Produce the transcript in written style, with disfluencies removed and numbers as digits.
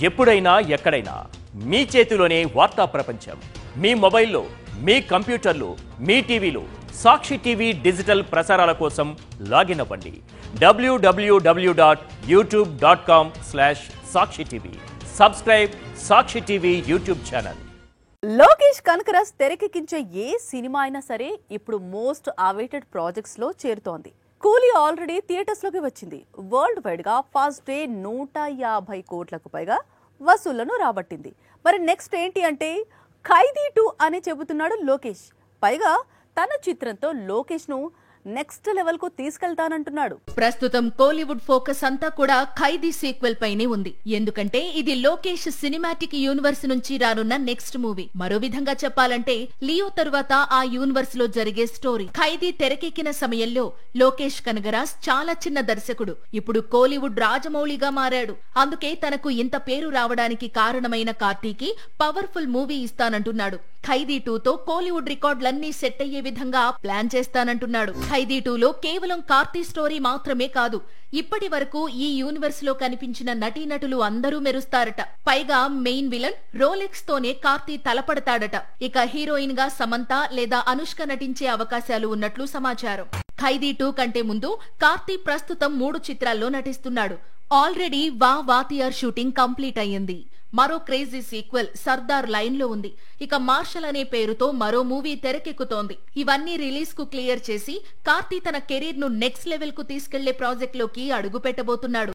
ఎప్పుడైనా ఎక్కడైనా మీ చేతిలోనే వార్తా ప్రపంచం. మీ మొబైల్లో, మీ కంప్యూటర్లో, మీ టీవీలో సాక్షి టీవీ డిజిటల్ ప్రసారాల కోసం లాగిన్ అవ్వండి. www.youtube.com/సాక్షి subscribe Sakshi TV YouTube channel. Lokesh Kanagaraj తెరకెక్కించే ఏ సినిమా అయినా సరే ఇప్పుడు మోస్ట్ అవైటెడ్ ప్రాజెక్ట్స్ లో చేరుతోంది. కూలీ ఆల్రెడీ థియేటర్స్ లోకి వచ్చింది. వరల్డ్ వైడ్ గా ఫస్ట్ డే 150 కోట్లకు పైగా వసూళ్లను రాబట్టింది. మరి నెక్స్ట్ ఏంటి అంటే ఖైదీ 2 అని చెబుతున్నాడు లోకేష్. పైగా తన చిత్రంతో లోకేష్ ను నెక్స్ట్ లెవెల్ కు తీసుకెళ్తానంటున్నాడు. ప్రస్తుతం కోలీవుడ్ ఫోకస్ అంతా కూడా ఖైదీ సీక్వెల్ పైనే ఉంది. ఎందుకంటే ఇది లోకేష్ సినిమాటిక్ యూనివర్స్ నుంచి రానున్న నెక్స్ట్ మూవీ. మరో విధంగా చెప్పాలంటే లియో తరువాత ఆ యూనివర్స్ లో జరిగే స్టోరీ. ఖైదీ తెరకెక్కిన సమయంలో లోకేష్ కనగరాజ్ చాలా చిన్న దర్శకుడు. ఇప్పుడు కోలీవుడ్ రాజమౌళిగా మారాడు. అందుకే తనకు ఇంత పేరు రావడానికి కారణమైన కార్తీకి పవర్ఫుల్ మూవీ ఇస్తానంటున్నాడు. ఖైదీ 2తో కోలీవుడ్ రికార్డులన్నీ సెట్ అయ్యే విధంగా ప్లాన్ చేస్తానంటున్నాడు. ఖైదీ 2లో కేవలం కార్తీ స్టోరీ మాత్రమే కాదు, ఇప్పటి వరకు ఈ యూనివర్స్ లో కనిపించిన నటీనటులు అందరూ మెరుస్తారట. పైగా మెయిన్ విలన్ రోలెక్స్ తోనే కార్తీ తలపడతాడట. ఇక హీరోయిన్ గా సమంత లేదా అనుష్క నటించే అవకాశాలు ఉన్నట్లు సమాచారం. ఖైదీ 2 కంటే ముందు కార్తీ ప్రస్తుతం 3 చిత్రాల్లో నటిస్తున్నాడు. ఆల్రెడీ వాతియార్ షూటింగ్ కంప్లీట్ అయ్యింది. మరో క్రేజీ సీక్వెల్ సర్దార్ లైన్ లో ఉంది. ఇక మార్షల్ అనే పేరుతో మరో మూవీ తెరకెక్కుతోంది. ఇవన్నీ రిలీజ్ కు క్లియర్ చేసి కార్తీ తన కెరీర్ ను నెక్స్ట్ లెవెల్ కు తీసుకెళ్లే ప్రాజెక్ట్ లోకి అడుగు పెట్టబోతున్నాడు.